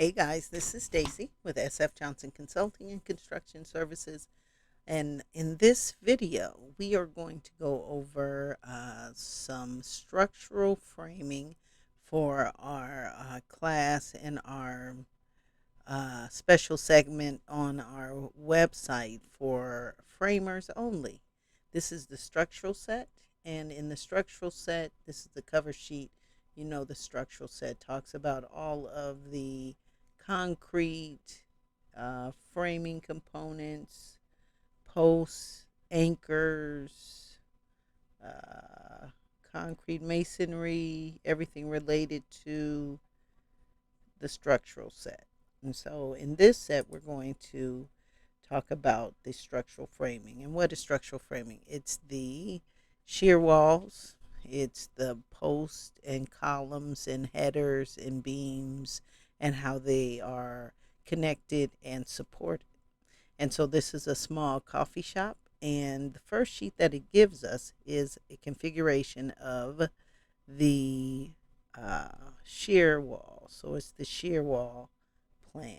Hey guys, this is Stacy with SF Johnson Consulting and Construction Services. And in this video, we are going to go over some structural framing for our class and our special segment on our website for framers only. This is the structural set, and in the structural set, this is the cover sheet. You know, the structural set talks about all of the concrete framing components, posts, anchors, uh, concrete masonry, everything related to the structural set. And so in this set, we're going to talk about the structural framing. And what is structural framing? It's the shear walls, it's the posts and columns and headers and beams and how they are connected and supported. And so this is a small coffee shop. And the first sheet that it gives us is a configuration of the shear wall. So it's the shear wall plan.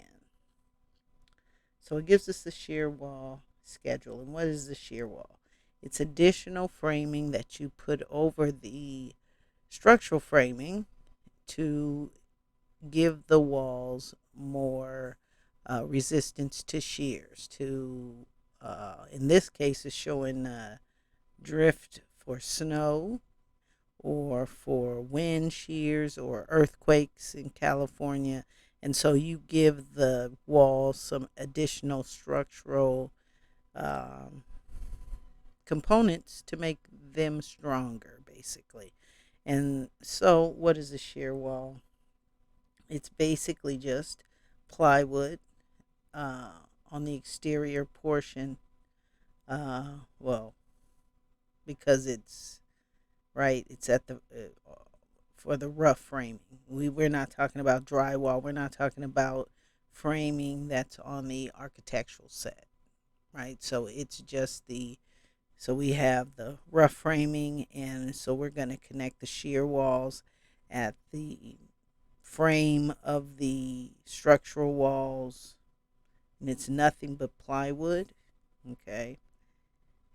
So it gives us the shear wall schedule. And what is the shear wall? It's additional framing that you put over the structural framing to give the walls more resistance to shears. To in this case, is showing drift for snow or for wind shears or earthquakes in California. And so you give the walls some additional structural um, components to make them stronger, basically. And so, what is a shear wall? It's basically just plywood uh, on the exterior portion. Well, because it's right, it's at the for the rough framing. We're not talking about drywall. We're not talking about framing that's on the architectural set, right? So it's just the so we have the rough framing, and so we're going to connect the shear walls at the frame of the structural walls, and it's nothing but plywood, okay,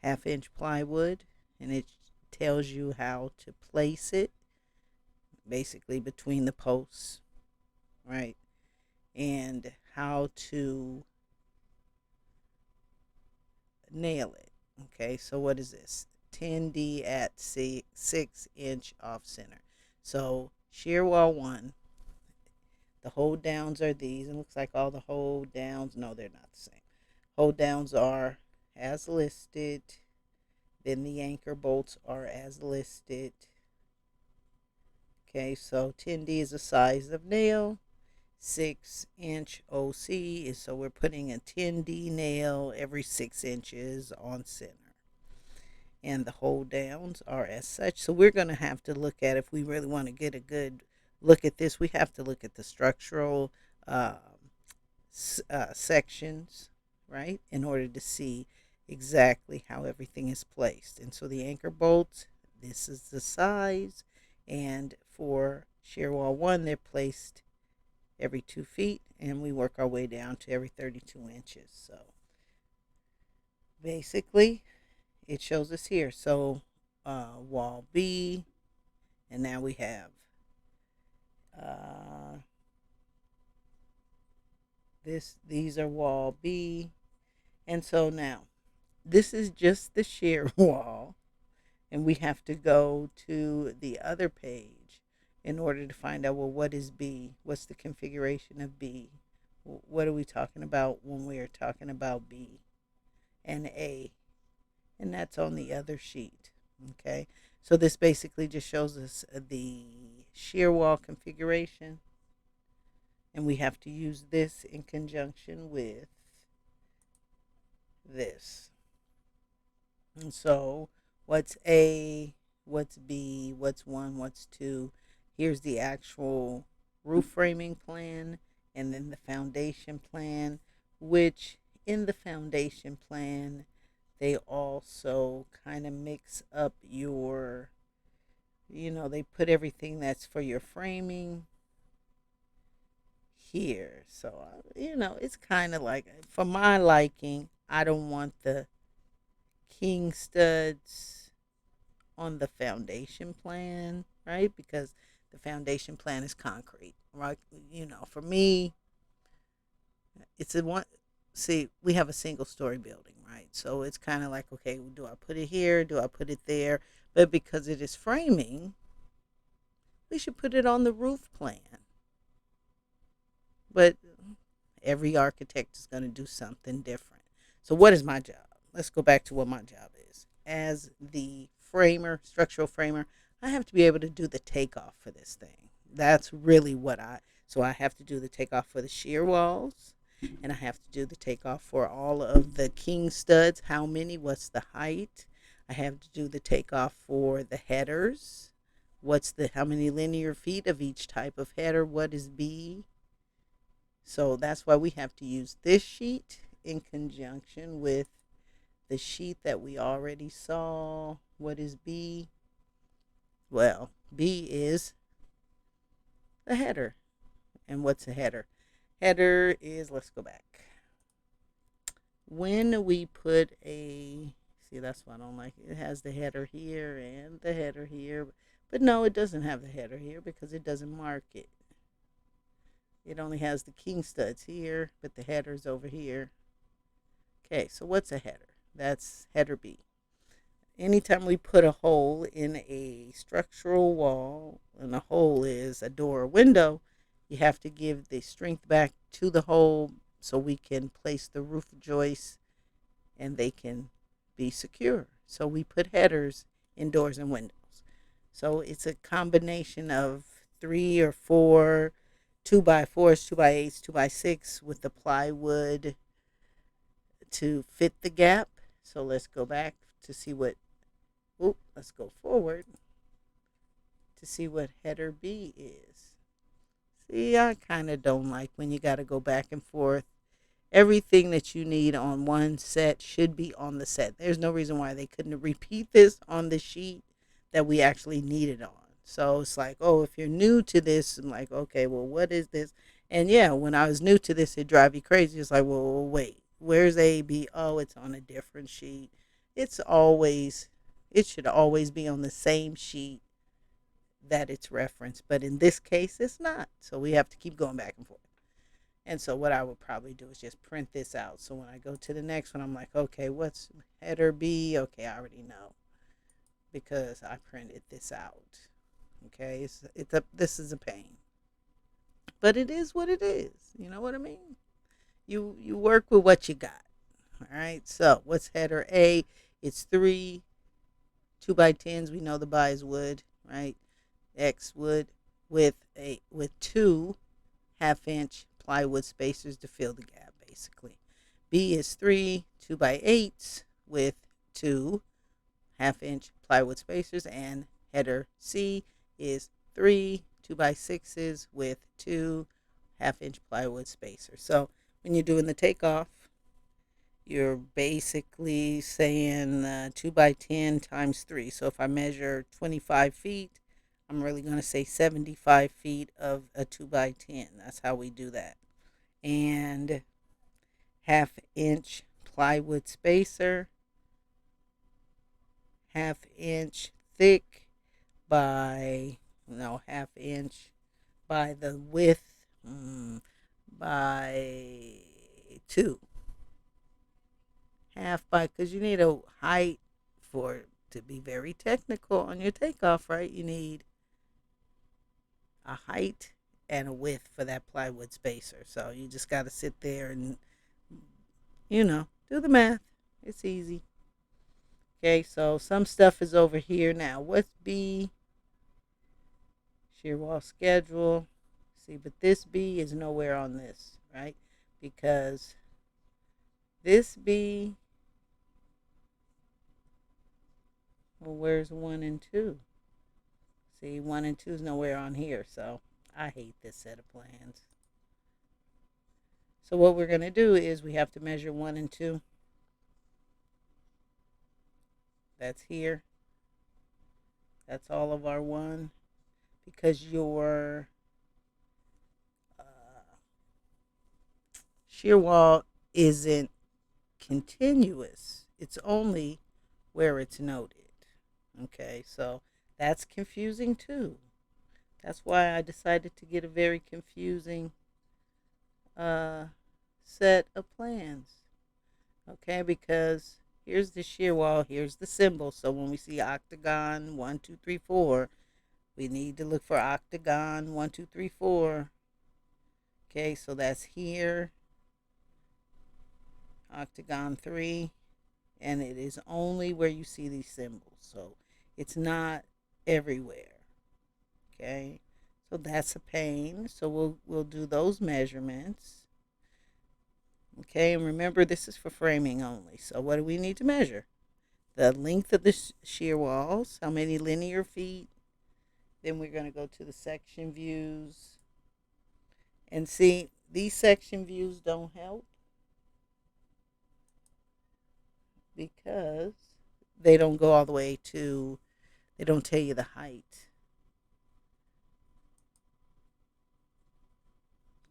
half-inch plywood, and it tells you how to place it basically between the posts, right? And how to nail it. Okay, so what is this? 10D at 6-inch off center. So shear wall one, the hold downs are these. It looks like all the hold downs, no, they're not the same. Hold downs are as listed. Then the anchor bolts are as listed. Okay, so 10D is the size of nail. 6-inch OC is so we're putting a 10D nail every 6 inches on center. And the hold downs are as such. So we're going to have to look at, if we really want to get a good look at this, we have to look at the structural sections, right, in order to see exactly how everything is placed. And so the anchor bolts, this is the size. And for shear wall one, they're placed every 2 feet, and we work our way down to every 32 inches. So basically, it shows us here. So wall B, and now we have uh, this. These are wall B, and so now this is just the shear wall, and we have to go to the other page in order to find out, well, what is B? What's the configuration of B? What are we talking about when we are talking about B and A? And that's on the other sheet. Okay, so this basically just shows us the shear wall configuration, and we have to use this in conjunction with this. And so, what's A, what's B, what's one, what's two? Here's the actual roof framing plan, and then the foundation plan, which in the foundation plan, they also kind of mix up your, they put everything that's for your framing here. So, it's kind of like, for my liking, I don't want the king studs on the foundation plan, right? Because the foundation plan is concrete, right? For me, it's a one. See, we have a single story building, right? So it's kind of like, okay, do I put it here? Do I put it there? But because it is framing, we should put it on the roof plan. But every architect is going to do something different. So, what is my job? Let's go back to what my job is. As the framer, structural framer, I have to be able to do the takeoff for this thing. That's really so I have to do the takeoff for the shear walls, and I have to do the takeoff for all of the king studs. How many? What's the height? I have to do the takeoff for the headers. How many linear feet of each type of header? What is B? So that's why we have to use this sheet in conjunction with the sheet that we already saw. What is B? Well, B is the header. And what's a header? Header is, let's go back. When we put see, that's what I don't like. It has the header here and the header here. But no, it doesn't have the header here because it doesn't mark it. It only has the king studs here, but the header's over here. Okay, so what's a header? That's header B. Anytime we put a hole in a structural wall, and a hole is a door or window, you have to give the strength back to the hole so we can place the roof joists and they can be secure. So we put headers in doors and windows. So it's a combination of 3 or 4 2x4s, 2x8s, 2x6 with the plywood to fit the gap. So let's go back to see let's go forward to see what header B is. See, I kind of don't like when you got to go back and forth. Everything that you need on one set should be on the set. There's no reason why they couldn't repeat this on the sheet that we actually need it on. So it's like, oh, if you're new to this, I'm like, okay, well, what is this? And yeah, when I was new to this, it drive you crazy. It's like, well, wait, where's A, B? Oh, it's on a different sheet. It should always be on the same sheet that it's referenced. But in this case, it's not. So we have to keep going back and forth. And so what I would probably do is just print this out. So when I go to the next one, I'm like, okay, what's header B? Okay, I already know because I printed this out. Okay, this is a pain, but it is what it is. You know what I mean? You work with what you got. All right. So what's header A? It's 3 2x10s. We know the by is wood, right? X wood with 2 half-inch plywood spacers to fill the gap, basically. B is 3 2x8s with 2 half-inch plywood spacers, and header C is 3 2x6s with 2 half-inch plywood spacers. So when you're doing the takeoff, you're basically saying 2x10 times 3. So if I measure 25 feet, I'm really going to say 75 feet of a 2x10. That's how we do that. And half-inch plywood spacer, half-inch thick by, half-inch by the width by 2. Half by, because you need a height to be very technical on your takeoff, right? You need a height and a width for that plywood spacer. So you just got to sit there and, do the math. It's easy. Okay, so some stuff is over here now. What's B? Shear wall schedule. See, but this B is nowhere on this, right? Because this B, well, where's 1 and 2? See, 1 and 2 is nowhere on here, so I hate this set of plans. So what we're going to do is we have to measure 1 and 2. That's here. That's all of our 1. Because your shear wall isn't continuous. It's only where it's noted. Okay, so that's confusing too. That's why I decided to get a very confusing uh, set of plans. Okay, because here's the shear wall, here's the symbol. So when we see octagon 1, 2, 3, 4, we need to look for octagon 1, 2, 3, 4. Okay, so that's here, octagon 3, and it is only where you see these symbols. So it's not everywhere. Okay, so that's a pain. So we'll do those measurements. Okay, and remember this is for framing only. So what do we need to measure? The length of the shear walls, how many linear feet. Then we're going to go to the section views. And see, these section views don't help because they don't go all the way to, they don't tell you the height.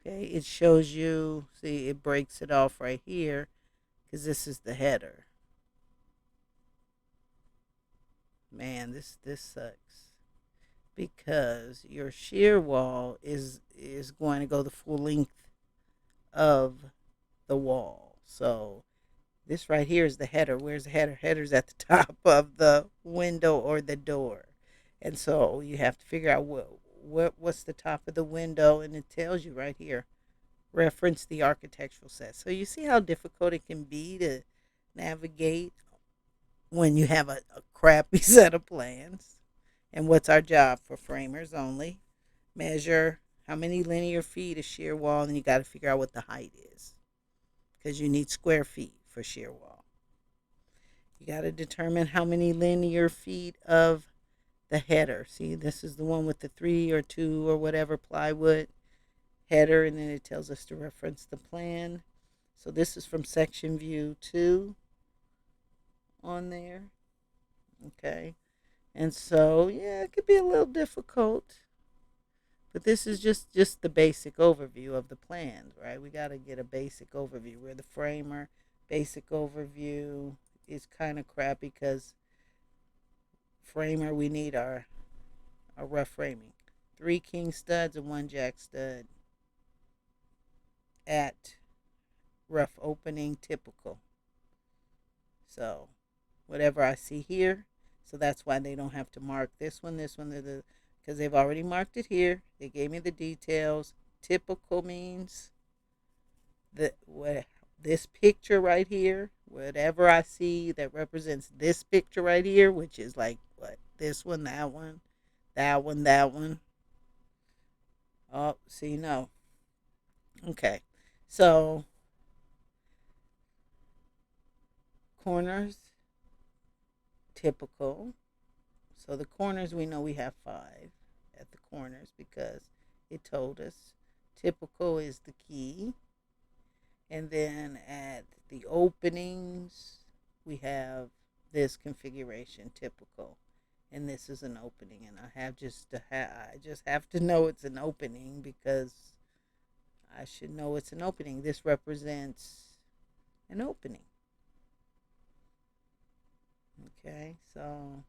Okay, it shows you, see, it breaks it off right here because this is the header. Man, this sucks because your shear wall is going to go the full length of the wall. So this right here is the header. Where's the header? Header's at the top of the window or the door. And so you have to figure out what's the top of the window, and it tells you right here. Reference the architectural set. So you see how difficult it can be to navigate when you have a crappy set of plans. And what's our job for framers only? Measure how many linear feet of shear wall, and you got to figure out what the height is because you need square feet for shear wall. You got to determine how many linear feet of the header. See, this is the one with the 3 or 2 or whatever plywood header, and then it tells us to reference the plan. So this is from section view 2 on there. Okay. And so, yeah, it could be a little difficult. But this is just the basic overview of the plans, right? We got to get a basic overview. We're the framer. Basic overview is kind of crappy because framer, we need our rough framing. 3 king studs and 1 jack stud at rough opening typical. So whatever I see here, so that's why they don't have to mark this one, because they've already marked it here. They gave me the details. Typical means that this picture right here, whatever I see that represents this picture right here, which is like what, this one, that one, that one, that one. Oh, see, no. Okay, so corners, typical. So the corners, we know we have 5 at the corners because it told us. Typical is the key. And then at the openings, we have this configuration, typical. And this is an opening. And I just have to know it's an opening because I should know it's an opening. This represents an opening. Okay, so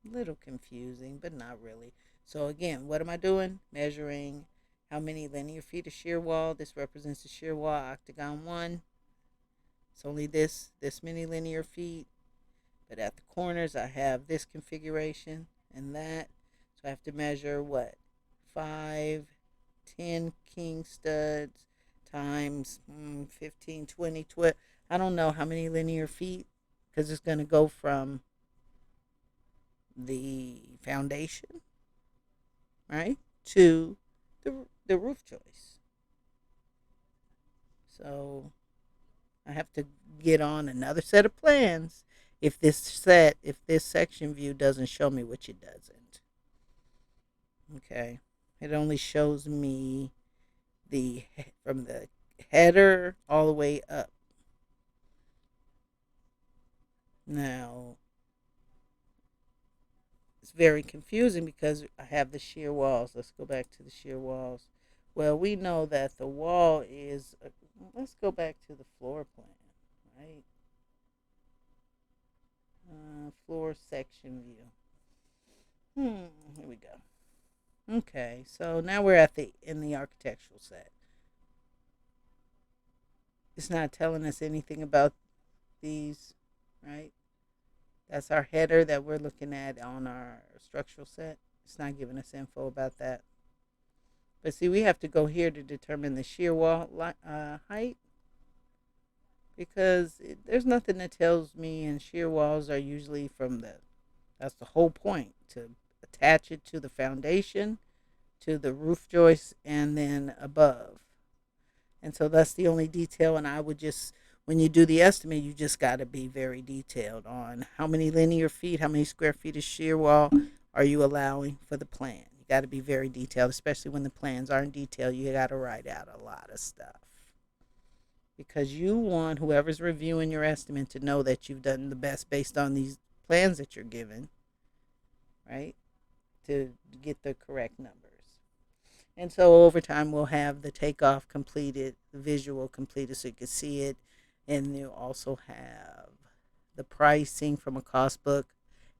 a little confusing, but not really. So again, what am I doing? Measuring how many linear feet of shear wall. This represents the shear wall, octagon 1. It's only this many linear feet. But at the corners, I have this configuration and that. So I have to measure what? 5, 10 king studs times 15, 20, 12. I don't know how many linear feet because it's going to go from the foundation, right, to the roof joist. So I have to get on another set of plans if this section view doesn't show me, which it doesn't. Okay, it only shows me from the header all the way up. Now it's very confusing because I have the shear walls. Let's go back to the shear walls. Well, we know that the wall is Let's go back to the floor plan, right? Floor section view. Here we go. Okay, so now we're at the in the architectural set. It's not telling us anything about these, right? That's our header that we're looking at on our structural set. It's not giving us info about that. But see, we have to go here to determine the shear wall height because there's nothing that tells me, and shear walls are usually that's the whole point, to attach it to the foundation, to the roof joist, and then above. And so that's the only detail. And I would just, when you do the estimate, you just got to be very detailed on how many linear feet, how many square feet of shear wall are you allowing for the plan. You got to be very detailed, especially when the plans aren't detailed. You got to write out a lot of stuff because you want whoever's reviewing your estimate to know that you've done the best based on these plans that you're given, right? To get the correct numbers. And so over time, we'll have the takeoff completed, the visual completed so you can see it. And you'll also have the pricing from a cost book.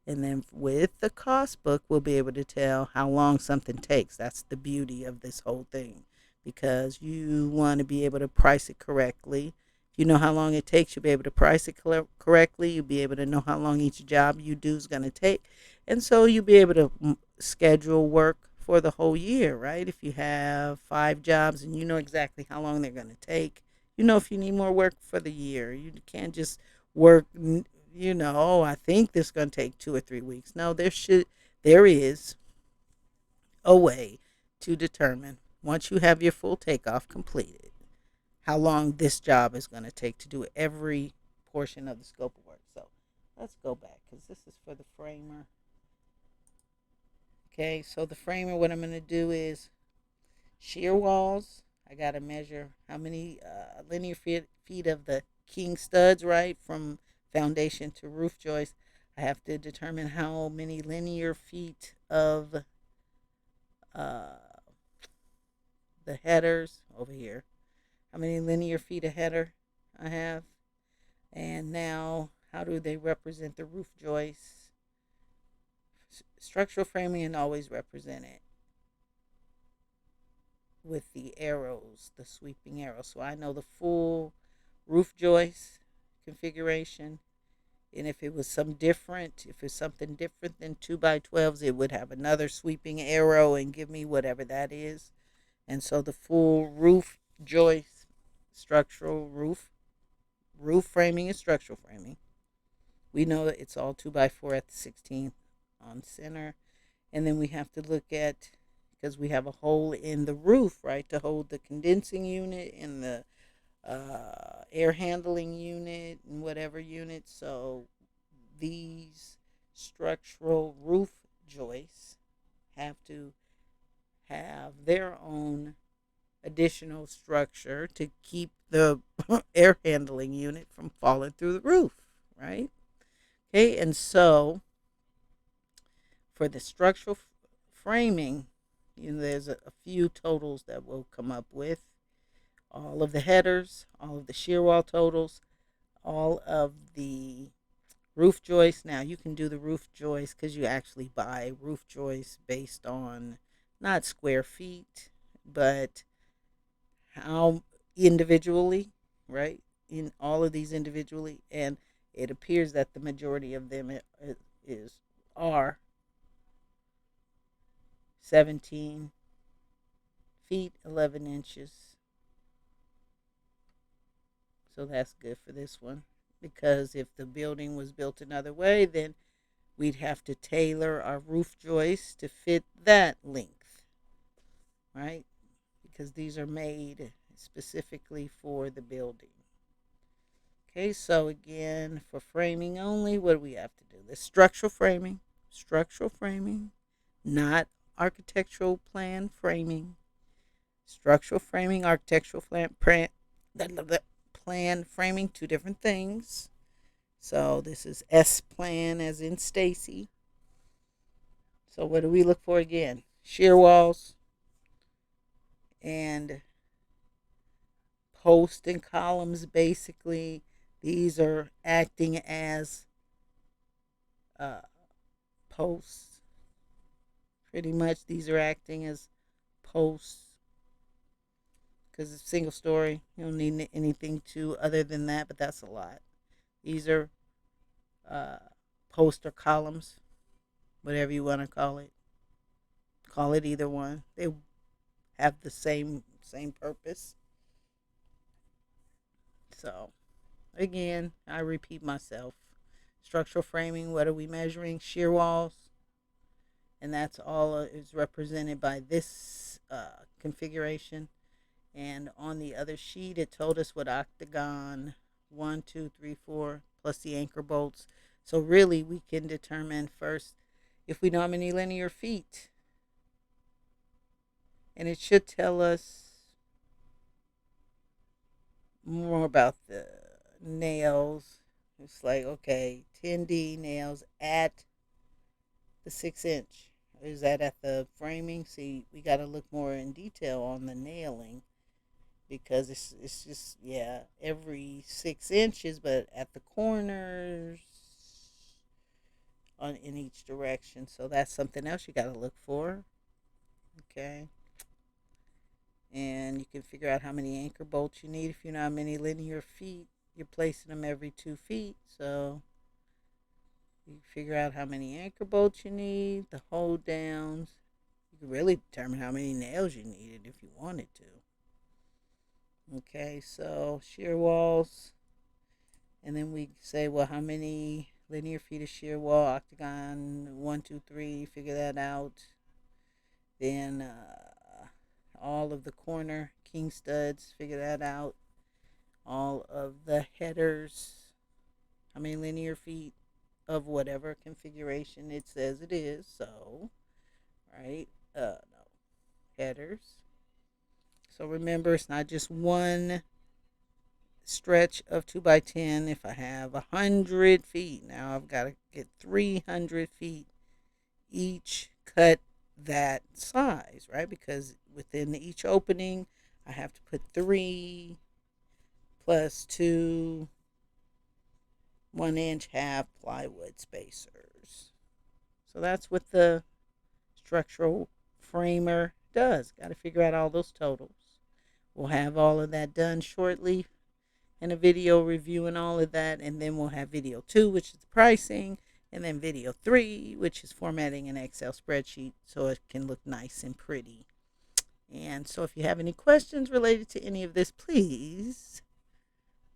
And then with the cost book, we'll be able to tell how long something takes. That's the beauty of this whole thing because you want to be able to price it correctly. If you know how long it takes, you'll be able to price it correctly. You'll be able to know how long each job you do is going to take. And so you'll be able to schedule work for the whole year, right? If you have 5 jobs and you know exactly how long they're going to take, you know if you need more work for the year. You can't just work, oh, I think this is going to take 2 or 3 weeks. No, there is a way to determine once you have your full takeoff completed how long this job is going to take to do every portion of the scope of work. So let's go back because this is for the framer. Okay, so the framer, what I'm going to do is shear walls. I got to measure how many linear feet of the king studs, right, from foundation to roof joist. I have to determine how many linear feet of uh, the headers over here. How many linear feet of header I have. And now, how do they represent the roof joists? Structural framing and always represent it with the arrows, the sweeping arrows. So I know the full roof joist configuration. And if it was something different than 2x12s, it would have another sweeping arrow and give me whatever that is. And so the full roof joist, structural roof framing and structural framing. We know that it's all 2x4 at the 16th on center. And then we have to look at, because we have a hole in the roof, right, to hold the condensing unit and the air handling unit and whatever unit. So these structural roof joists have to have their own additional structure to keep the air handling unit from falling through the roof, right? Okay, and so for the structural framing, there's a few totals that we'll come up with. All of the headers, all of the shear wall totals, all of the roof joists. Now you can do the roof joists because you actually buy roof joists based on not square feet, but how individually, right? In all of these individually, and it appears that the majority of them are 17 feet 11 inches. So that's good for this one because if the building was built another way, then we'd have to tailor our roof joists to fit that length, right? Because these are made specifically for the building. Okay, so again, for framing only, what do we have to do? The structural framing, not architectural plan framing. Structural framing, architectural plan framing, two different things. So this is S plan as in Stacy. So what do we look for again? Shear walls and posts and columns. Basically, these are acting as uh, posts. Pretty much, these are acting as posts because it's single story. You don't need anything to other than that, but that's a lot. These are uh, posts or columns, whatever you want to call it. Call it either one. They have the same purpose. So again, I repeat myself. Structural framing. What are we measuring? Shear walls, and that's all is represented by this configuration. And on the other sheet, it told us what octagon 1, 2, 3, 4 plus the anchor bolts. So really, we can determine first if we know how many linear feet, and it should tell us more about the nails. It's like, okay, 10D nails at the 6 inch. Is that at the framing? See, we got to look more in detail on the nailing because it's just, yeah, every 6 inches, but at the corners on in each direction. So that's something else you got to look for. Okay. And you can figure out how many anchor bolts you need. If you know how many linear feet, you're placing them every 2 feet. So you figure out how many anchor bolts you need, the hold downs. You can really determine how many nails you needed if you wanted to. Okay, so shear walls. And then we say, well, how many linear feet of shear wall? Octagon 1, 2, 3. Figure that out. Then all of the corner king studs, figure that out. All of the headers, how many linear feet of whatever configuration it says it is. So, right? No, headers. So remember, it's not just one stretch of 2x10. If I have 100 feet, now I've got to get 300 feet each cut that size, right? Because within each opening, I have to put 3 plus 2 1-inch half plywood spacers. So that's what the structural framer does. Got to figure out all those totals. We'll have all of that done shortly in a video reviewing all of that, and then we'll have video 2, which is the pricing, and then video 3, which is formatting an Excel spreadsheet so it can look nice and pretty. And so if you have any questions related to any of this, please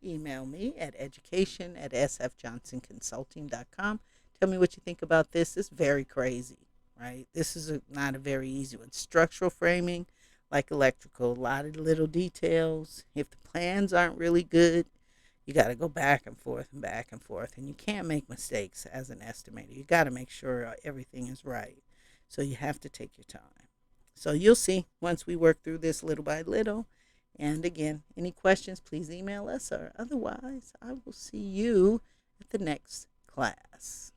email me at education@sfjohnsonconsulting.com. Tell me what you think about this. It's very crazy, right? This is not a very easy one. Structural framing, like electrical, a lot of little details. If the plans aren't really good, you got to go back and forth and back and forth. And you can't make mistakes as an estimator. You got to make sure everything is right. So you have to take your time. So you'll see once we work through this little by little. And again, any questions, please email us, or otherwise, I will see you at the next class.